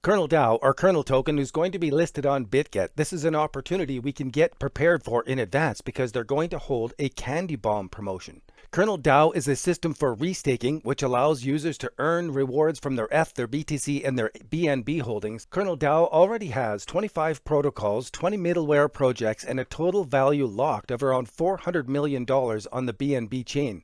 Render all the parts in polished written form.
KernelDAO, or Kernel token, is going to be listed on BitGet. This is an opportunity we can get prepared for in advance because they're going to hold a candy bomb promotion. KernelDAO is a system for restaking, which allows users to earn rewards from their ETH, their BTC, and their BNB holdings. KernelDAO already has 25 protocols, 20 middleware projects, and a total value locked of around $400 million on the BNB chain.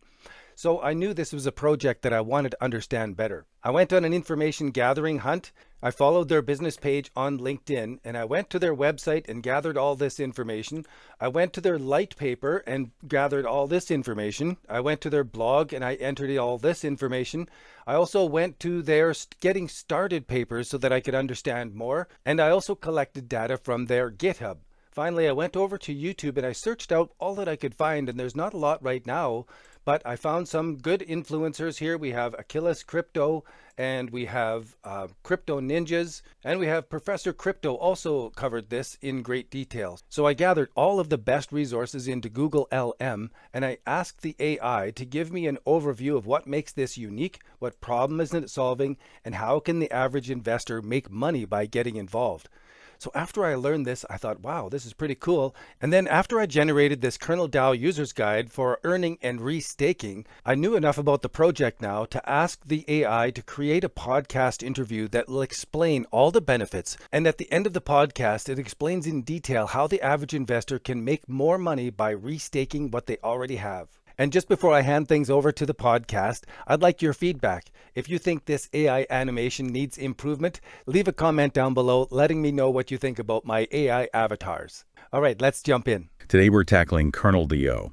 So I knew this was a project that I wanted to understand better. I went on an information gathering hunt. I followed their business page on LinkedIn, and I went to their website and gathered all this information. I went to their light paper and gathered all this information. I went to their blog and I entered all this information. I also went to their getting started papers so that I could understand more. And I also collected data from their GitHub. Finally, I went over to YouTube and I searched out all that I could find, and there's not a lot right now, but I found some good influencers here. We have Achilles Crypto, and we have Crypto Ninjas, and we have Professor Crypto also covered this in great detail. So I gathered all of the best resources into Google LM, and I asked the AI to give me an overview of what makes this unique, what problem is it solving, and how can the average investor make money by getting involved. So after I learned this, I thought, wow, this is pretty cool. And then after I generated this KernelDAO user's guide for earning and restaking, I knew enough about the project now to ask the AI to create a podcast interview that will explain all the benefits. And at the end of the podcast, it explains in detail how the average investor can make more money by restaking what they already have. And just before I hand things over to the podcast, I'd like your feedback. If you think this AI animation needs improvement, leave a comment down below letting me know what you think about my AI avatars. All right, let's jump in. Today we're tackling KernelDAO.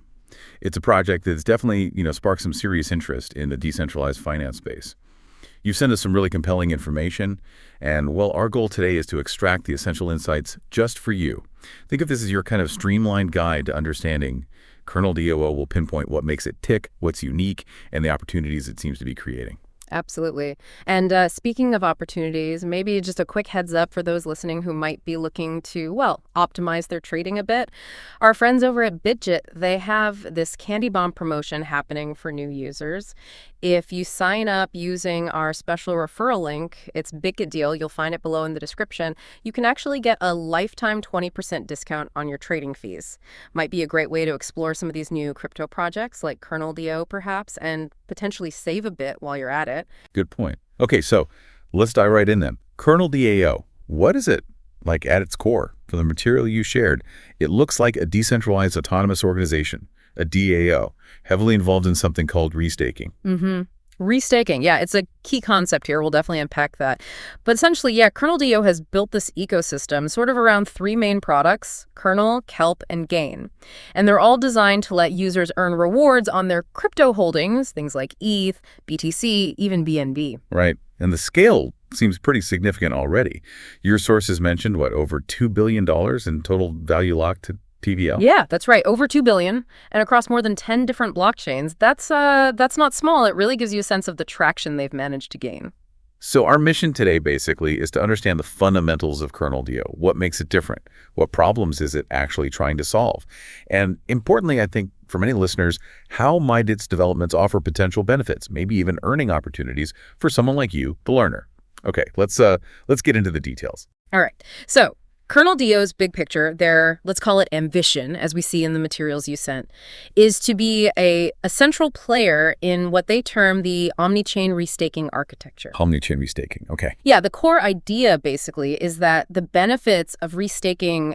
It's a project that's definitely, sparked some serious interest in the decentralized finance space. You've sent us some really compelling information, and well, our goal today is to extract the essential insights just for you. Think of this as your kind of streamlined guide to understanding KernelDAO. Will pinpoint what makes it tick, what's unique, and the opportunities it seems to be creating. Absolutely. And speaking of opportunities, maybe just a quick heads up for those listening who might be looking to, well, optimize their trading a bit. Our friends over at BitGet, they have this candy bomb promotion happening for new users. If you sign up using our special referral link, it's BitGet deal. You'll find it below in the description. You can actually get a lifetime 20% discount on your trading fees. Might be a great way to explore some of these new crypto projects like KernelDAO perhaps, and potentially save a bit while you're at it. Good point. Okay, so let's dive right in then. KernelDAO, what is it like at its core? From the material you shared, it looks like a decentralized autonomous organization, a DAO, heavily involved in something called restaking. Restaking, yeah, it's a key concept here. We'll definitely unpack that. But essentially, yeah, KernelDAO has built this ecosystem sort of around three main products: Kernel, Kelp, and Gain. And they're all designed to let users earn rewards on their crypto holdings, things like ETH, BTC, even BNB. Right. And the scale seems pretty significant already. Your sources mentioned, over $2 billion in total value locked to TVL? Yeah, that's right. Over 2 billion and across more than 10 different blockchains. That's not small. It really gives you a sense of the traction they've managed to gain. So our mission today basically is to understand the fundamentals of KernelDAO. What makes it different? What problems is it actually trying to solve? And importantly, I think for many listeners, how might its developments offer potential benefits, maybe even earning opportunities for someone like you, the learner? Okay, let's get into the details. All right. So KernelDAO's big picture, their, let's call it ambition, as we see in the materials you sent, is to be a central player in what they term the Omni-chain restaking architecture. Omni-chain restaking, okay. Yeah, the core idea basically is that the benefits of restaking,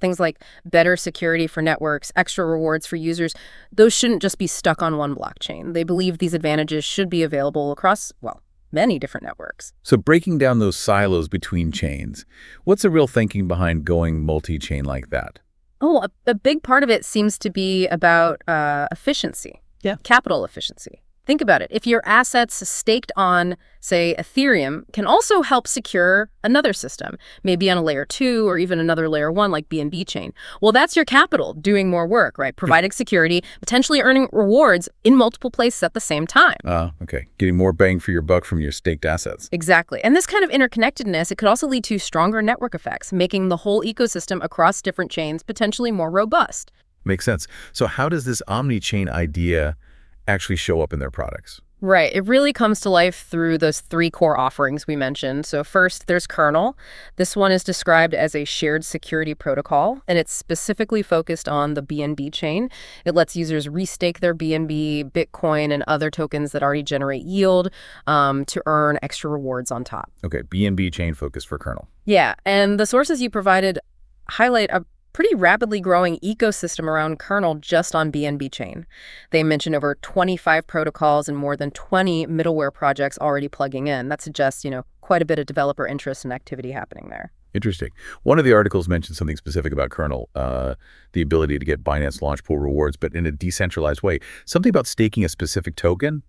things like better security for networks, extra rewards for users, those shouldn't just be stuck on one blockchain. They believe these advantages should be available across, well, many different networks. So breaking down those silos between chains, what's the real thinking behind going multi-chain like that? Oh, a big part of it seems to be about efficiency. Yeah. Capital efficiency. Think about it. If your assets staked on, say, Ethereum can also help secure another system, maybe on a layer 2 or even another layer 1 like BNB chain. Well, that's your capital doing more work, right? Providing security, potentially earning rewards in multiple places at the same time. Okay. Getting more bang for your buck from your staked assets. Exactly. And this kind of interconnectedness, it could also lead to stronger network effects, making the whole ecosystem across different chains potentially more robust. Makes sense. So how does this omni-chain idea actually show up in their products? Right. It really comes to life through those three core offerings we mentioned. So first, there's Kernel. This one is described as a shared security protocol, and it's specifically focused on the BNB chain. It lets users restake their BNB, Bitcoin, and other tokens that already generate yield to earn extra rewards on top. Okay, BNB chain focus for Kernel. Yeah, and the sources you provided highlight a pretty rapidly growing ecosystem around Kernel just on BNB chain. They mention over 25 protocols and more than 20 middleware projects already plugging in. That suggests, quite a bit of developer interest and activity happening there. Interesting. One of the articles mentioned something specific about Kernel, the ability to get Binance Launchpool rewards, but in a decentralized way. Something about staking a specific token,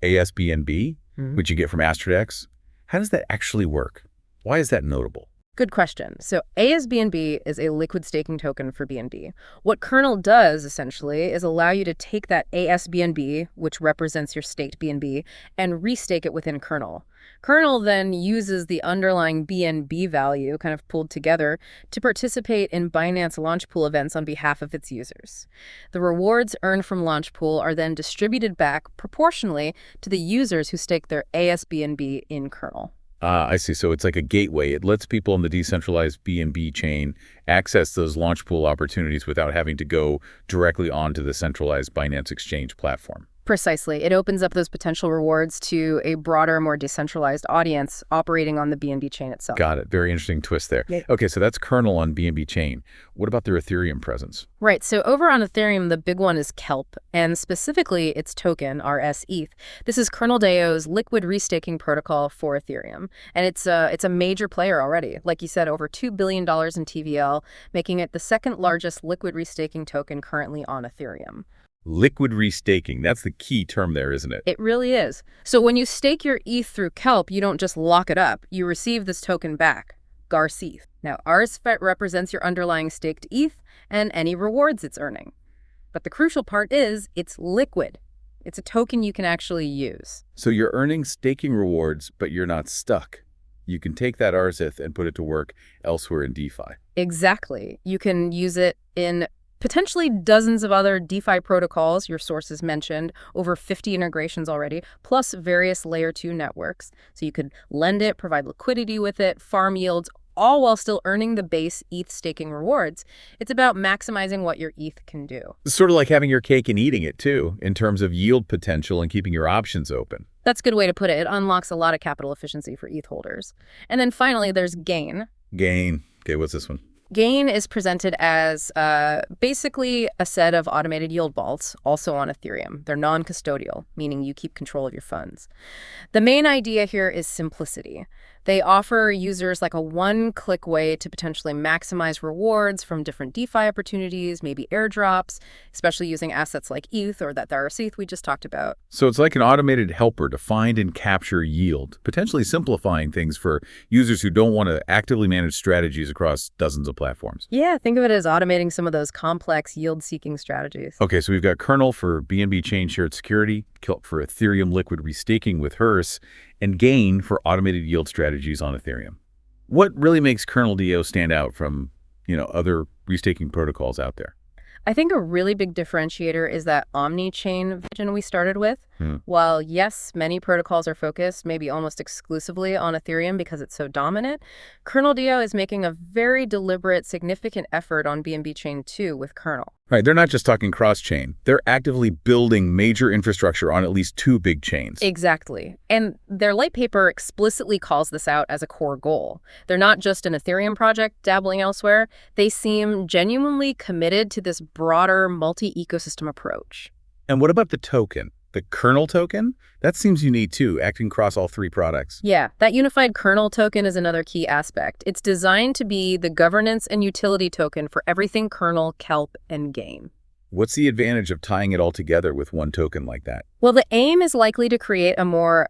ASBNB, which you get from AstraDex. How does that actually work? Why is that notable? Good question. So ASBNB is a liquid staking token for BNB. What Kernel does, essentially, is allow you to take that ASBNB, which represents your staked BNB, and restake it within Kernel. Kernel then uses the underlying BNB value, kind of pulled together, to participate in Binance Launchpool events on behalf of its users. The rewards earned from Launchpool are then distributed back proportionally to the users who stake their ASBNB in Kernel. I see. So it's like a gateway. It lets people on the decentralized BNB chain access those Launchpool opportunities without having to go directly onto the centralized Binance exchange platform. Precisely. It opens up those potential rewards to a broader, more decentralized audience operating on the BNB chain itself. Got it. Very interesting twist there. Yeah. Okay, so that's Kernel on BNB chain. What about their Ethereum presence? Right. So over on Ethereum, the big one is Kelp, and specifically its token, RSETH. This is KernelDAO's liquid restaking protocol for Ethereum, and it's a major player already. Like you said, over $2 billion in TVL, making it the second largest liquid restaking token currently on Ethereum. Liquid restaking. That's the key term there, isn't it? It really is. So when you stake your ETH through Kelp, you don't just lock it up. You receive this token back, GARSETH. Now, RSFET represents your underlying staked ETH and any rewards it's earning. But the crucial part is it's liquid. It's a token you can actually use. So you're earning staking rewards, but you're not stuck. You can take that RSETH and put it to work elsewhere in DeFi. Exactly. You can use it in potentially dozens of other DeFi protocols your sources mentioned, over 50 integrations already, plus various layer 2 networks. So you could lend it, provide liquidity with it, farm yields, all while still earning the base ETH staking rewards. It's about maximizing what your ETH can do. It's sort of like having your cake and eating it too, in terms of yield potential and keeping your options open. That's a good way to put it. It unlocks a lot of capital efficiency for ETH holders. And then finally, there's Gain. Gain. Okay, what's this one? Gain is presented as basically a set of automated yield vaults, also on Ethereum. They're non-custodial, meaning you keep control of your funds. The main idea here is simplicity. They offer users like a one-click way to potentially maximize rewards from different DeFi opportunities, maybe airdrops, especially using assets like ETH or that RSETH we just talked about. So it's like an automated helper to find and capture yield, potentially simplifying things for users who don't want to actively manage strategies across dozens of platforms. Yeah, think of it as automating some of those complex yield-seeking strategies. Okay, so we've got Kernel for BNB chain shared security, Kelp for Ethereum liquid restaking with HERS, and Gain for automated yield strategies on Ethereum. What really makes KernelDAO stand out from, other restaking protocols out there? I think a really big differentiator is that Omni-chain vision we started with. While, yes, many protocols are focused maybe almost exclusively on Ethereum because it's so dominant, KernelDAO is making a very deliberate, significant effort on BNB chain too with Kernel. Right, they're not just talking cross-chain. They're actively building major infrastructure on at least two big chains. Exactly. And their light paper explicitly calls this out as a core goal. They're not just an Ethereum project dabbling elsewhere. They seem genuinely committed to this broader multi-ecosystem approach. And what about the token? The Kernel token? That seems unique too, acting across all three products. Yeah, that unified Kernel token is another key aspect. It's designed to be the governance and utility token for everything Kernel, Kelp, and Gain. What's the advantage of tying it all together with one token like that? Well, the aim is likely to create a more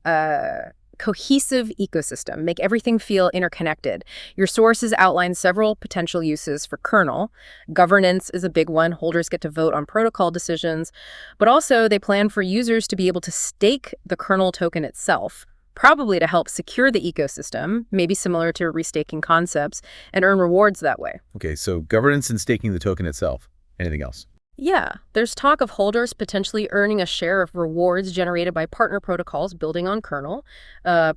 cohesive ecosystem, make everything feel interconnected. Your sources outline several potential uses for Kernel. Governance is a big one. Holders get to vote on protocol decisions. But also, they plan for users to be able to stake the Kernel token itself, probably to help secure the ecosystem, maybe similar to restaking concepts, and earn rewards that way. Okay, so governance and staking the token itself. Anything else? Yeah, there's talk of holders potentially earning a share of rewards generated by partner protocols building on Kernel,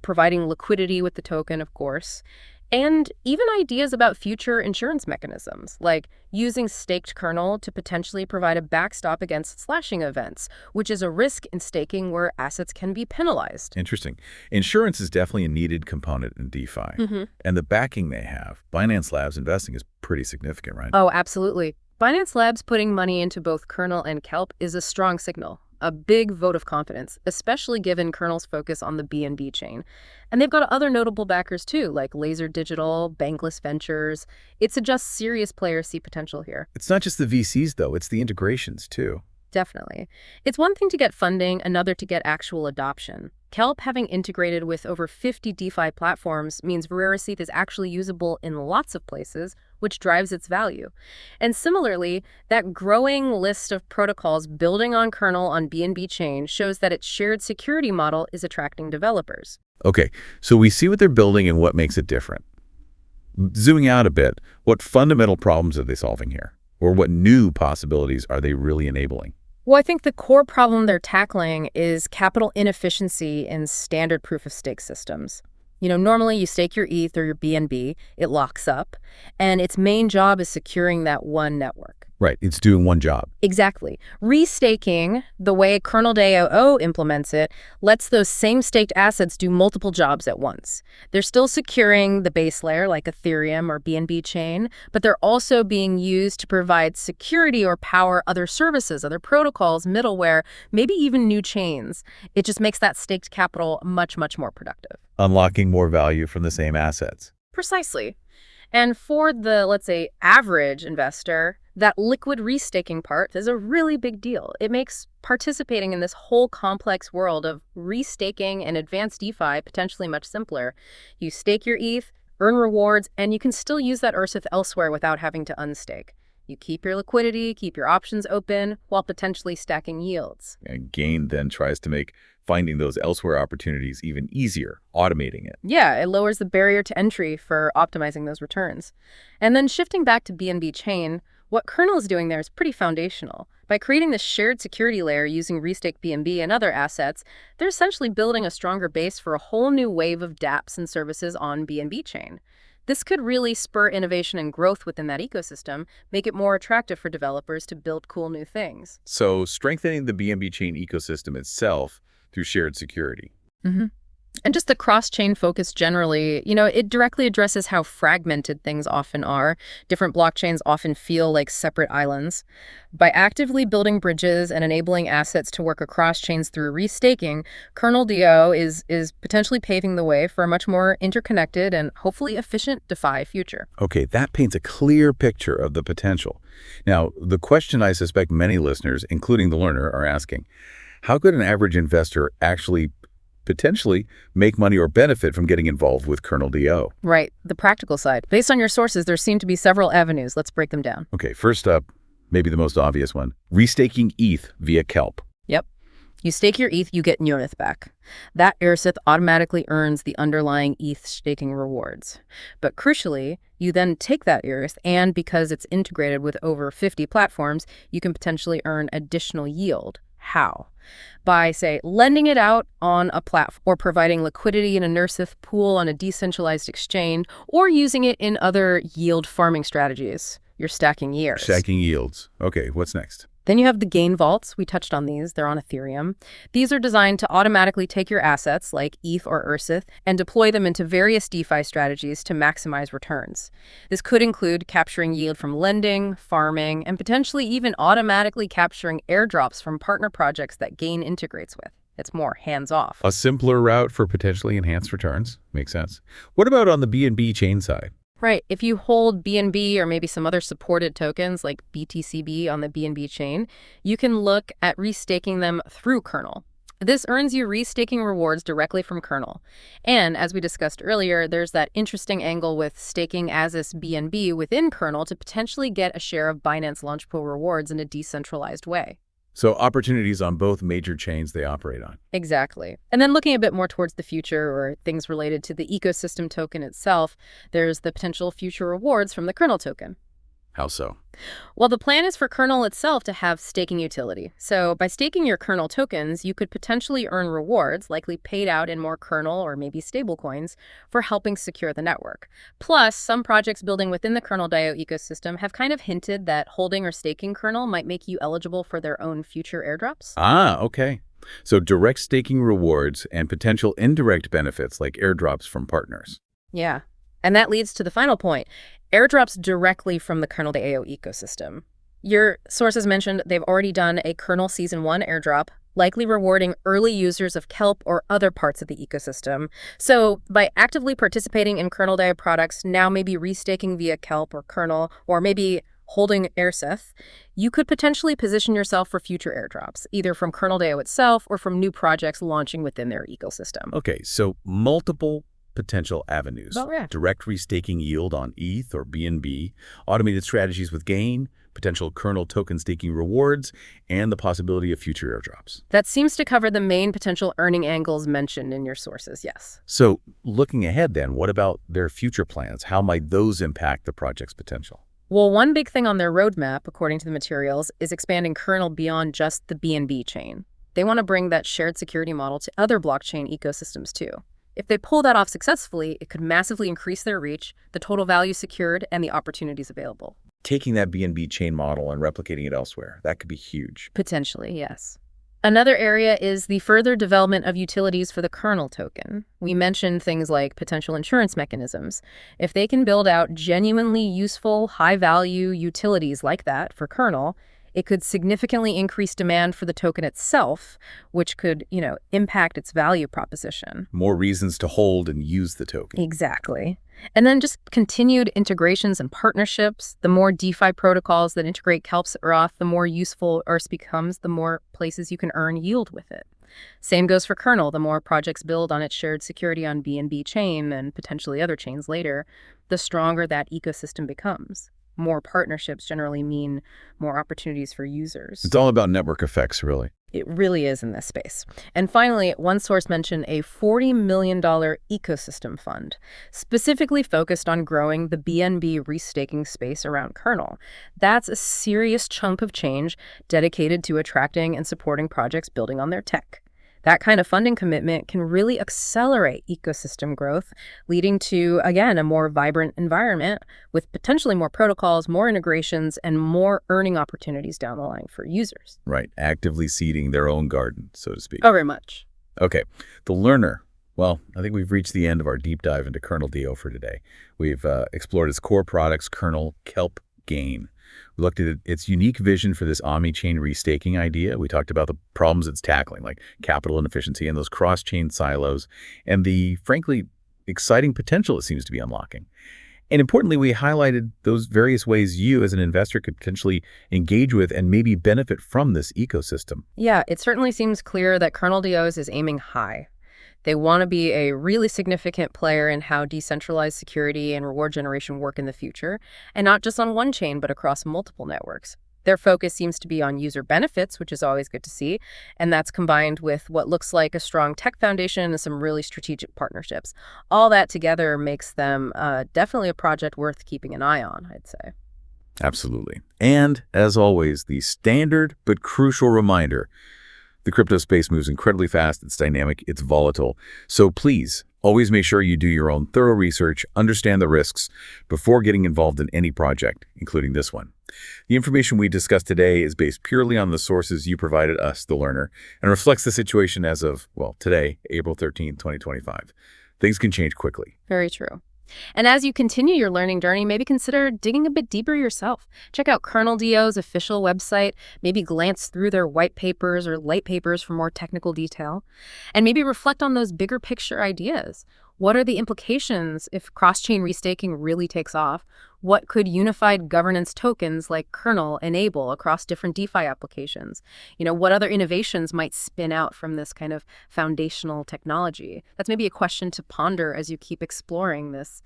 providing liquidity with the token, of course, and even ideas about future insurance mechanisms, like using staked Kernel to potentially provide a backstop against slashing events, which is a risk in staking where assets can be penalized. Interesting. Insurance is definitely a needed component in DeFi. And the backing they have, Binance Labs investing, is pretty significant, right? Oh, absolutely. Binance Labs putting money into both Kernel and Kelp is a strong signal, a big vote of confidence, especially given Kernel's focus on the BNB chain. And they've got other notable backers too, like Laser Digital, Bankless Ventures. It suggests serious players see potential here. It's not just the VCs, though. It's the integrations, too. Definitely. It's one thing to get funding, another to get actual adoption. Kelp, having integrated with over 50 DeFi platforms, means Rariseed is actually usable in lots of places, which drives its value. And similarly, that growing list of protocols building on Kernel on BNB chain shows that its shared security model is attracting developers. Okay, so we see what they're building and what makes it different. Zooming out a bit, what fundamental problems are they solving here? Or what new possibilities are they really enabling? Well, I think the core problem they're tackling is capital inefficiency in standard proof-of-stake systems. Normally you stake your ETH or your BNB, it locks up, and its main job is securing that one network. Right, it's doing one job. Exactly. Restaking, the way KernelDAO implements it, lets those same staked assets do multiple jobs at once. They're still securing the base layer like Ethereum or BNB chain, but they're also being used to provide security or power other services, other protocols, middleware, maybe even new chains. It just makes that staked capital much, much more productive. Unlocking more value from the same assets. Precisely. And for the, let's say, average investor, that liquid restaking part is a really big deal. It makes participating in this whole complex world of restaking and advanced DeFi potentially much simpler. You stake your ETH, earn rewards, and you can still use that URSITH elsewhere without having to unstake. You keep your liquidity, keep your options open, while potentially stacking yields. And Gain then tries to make finding those elsewhere opportunities even easier, automating it. Yeah, it lowers the barrier to entry for optimizing those returns. And then shifting back to BNB chain, what Kernel is doing there is pretty foundational. By creating this shared security layer using Restake BNB and other assets, they're essentially building a stronger base for a whole new wave of dApps and services on BNB chain. This could really spur innovation and growth within that ecosystem, make it more attractive for developers to build cool new things. So strengthening the BNB chain ecosystem itself through shared security. And just the cross-chain focus generally, it directly addresses how fragmented things often are. Different blockchains often feel like separate islands. By actively building bridges and enabling assets to work across chains through restaking, KernelDAO is potentially paving the way for a much more interconnected and hopefully efficient DeFi future. Okay, that paints a clear picture of the potential. Now, the question I suspect many listeners, including the learner, are asking, how could an average investor actually potentially make money or benefit from getting involved with KernelDAO? Right, the practical side. Based on your sources, there seem to be several avenues. Let's break them down. Okay, first up, maybe the most obvious one, restaking ETH via Kelp. Yep. You stake your ETH, you get URSITH back. That URSITH automatically earns the underlying ETH staking rewards. But crucially, you then take that URSITH, and because it's integrated with over 50 platforms, you can potentially earn additional yield. How? By, say, lending it out on a platform, or providing liquidity in a URSITH pool on a decentralized exchange, or using it in other yield farming strategies. You're stacking years. Stacking yields. Okay, what's next? Then you have the gain vaults. We touched on these. They're on Ethereum. These are designed to automatically take your assets, like ETH or URSITH, and deploy them into various DeFi strategies to maximize returns. This could include capturing yield from lending, farming, and potentially even automatically capturing airdrops from partner projects that Gain integrates with. It's more hands-off. A simpler route for potentially enhanced returns. Makes sense. What about on the BNB chain side? Right. If you hold BNB or maybe some other supported tokens like BTCB on the BNB chain, you can look at restaking them through Kernel. This earns you restaking rewards directly from Kernel. And as we discussed earlier, there's that interesting angle with staking ASBNB within Kernel to potentially get a share of Binance Launchpool rewards in a decentralized way. So opportunities on both major chains they operate on. Exactly. And then looking a bit more towards the future or things related to the ecosystem token itself, there's the potential future rewards from the Kernel token. How so? Well, the plan is for Kernel itself to have staking utility. So by staking your Kernel tokens, you could potentially earn rewards, likely paid out in more Kernel or maybe stablecoins, for helping secure the network. Plus, some projects building within the KernelDAO ecosystem have kind of hinted that holding or staking Kernel might make you eligible for their own future airdrops. Ah, okay. So direct staking rewards and potential indirect benefits like airdrops from partners. Yeah. And that leads to the final point, airdrops directly from the KernelDAO ecosystem. Your sources mentioned they've already done a Kernel Season 1 airdrop, likely rewarding early users of Kelp or other parts of the ecosystem. So by actively participating in KernelDAO products, now maybe restaking via Kelp or Kernel, or maybe holding AirSeth, you could potentially position yourself for future airdrops, either from KernelDAO itself or from new projects launching within their ecosystem. Okay, so multiple potential avenues. Oh, yeah. Direct restaking yield on ETH or BNB, automated strategies with gain, potential kernel token staking rewards, and the possibility of future airdrops. That seems to cover the main potential earning angles mentioned in your sources, yes. So looking ahead then, what about their future plans? How might those impact the project's potential? Well, one big thing on their roadmap, according to the materials, is expanding Kernel beyond just the BNB chain. They want to bring that shared security model to other blockchain ecosystems too. If they pull that off successfully, it could massively increase their reach, the total value secured, and the opportunities available. Taking that BNB chain model and replicating it elsewhere, that could be huge. Potentially, yes. Another area is the further development of utilities for the Kernel token. We mentioned things like potential insurance mechanisms. If they can build out genuinely useful, high-value utilities like that for Kernel, it could significantly increase demand for the token itself, which could, impact its value proposition. More reasons to hold and use the token. Exactly. And then just continued integrations and partnerships. The more DeFi protocols that integrate Kelp's Earth, the more useful Earth becomes, the more places you can earn yield with it. Same goes for Kernel. The more projects build on its shared security on BNB chain and potentially other chains later, the stronger that ecosystem becomes. More partnerships generally mean more opportunities for users. It's all about network effects, really. It really is in this space. And finally, one source mentioned a $40 million ecosystem fund, specifically focused on growing the BNB restaking space around Kernel. That's a serious chunk of change dedicated to attracting and supporting projects building on their tech. That kind of funding commitment can really accelerate ecosystem growth, leading to, again, a more vibrant environment with potentially more protocols, more integrations, and more earning opportunities down the line for users. Right. Actively seeding their own garden, so to speak. Oh, very much. Okay. The learner. Well, I think we've reached the end of our deep dive into KernelDAO for today. We've explored its core products, Kernel, Kelp, Gain. We looked at its unique vision for this Omni-chain restaking idea. We talked about the problems it's tackling, like capital inefficiency and those cross-chain silos, and the, frankly, exciting potential it seems to be unlocking. And importantly, we highlighted those various ways you, as an investor, could potentially engage with and maybe benefit from this ecosystem. Yeah, it certainly seems clear that KernelDAO is aiming high. They want to be a really significant player in how decentralized security and reward generation work in the future, and not just on one chain, but across multiple networks. Their focus seems to be on user benefits, which is always good to see, and that's combined with what looks like a strong tech foundation and some really strategic partnerships. All that together makes them definitely a project worth keeping an eye on, I'd say. Absolutely. And, as always, the standard but crucial reminder: the crypto space moves incredibly fast, it's dynamic, it's volatile. So please, always make sure you do your own thorough research, understand the risks before getting involved in any project, including this one. The information we discussed today is based purely on the sources you provided us, the learner, and reflects the situation as of, well, today, April 13th, 2025. Things can change quickly. Very true. And as you continue your learning journey, maybe consider digging a bit deeper yourself. Check out KernelDAO's official website, maybe glance through their white papers or light papers for more technical detail, and maybe reflect on those bigger picture ideas. What are the implications if cross-chain restaking really takes off? What could unified governance tokens like Kernel enable across different DeFi applications? What other innovations might spin out from this kind of foundational technology? That's maybe a question to ponder as you keep exploring this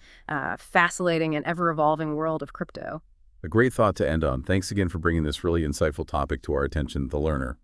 fascinating and ever-evolving world of crypto. A great thought to end on. Thanks again for bringing this really insightful topic to our attention, the learner.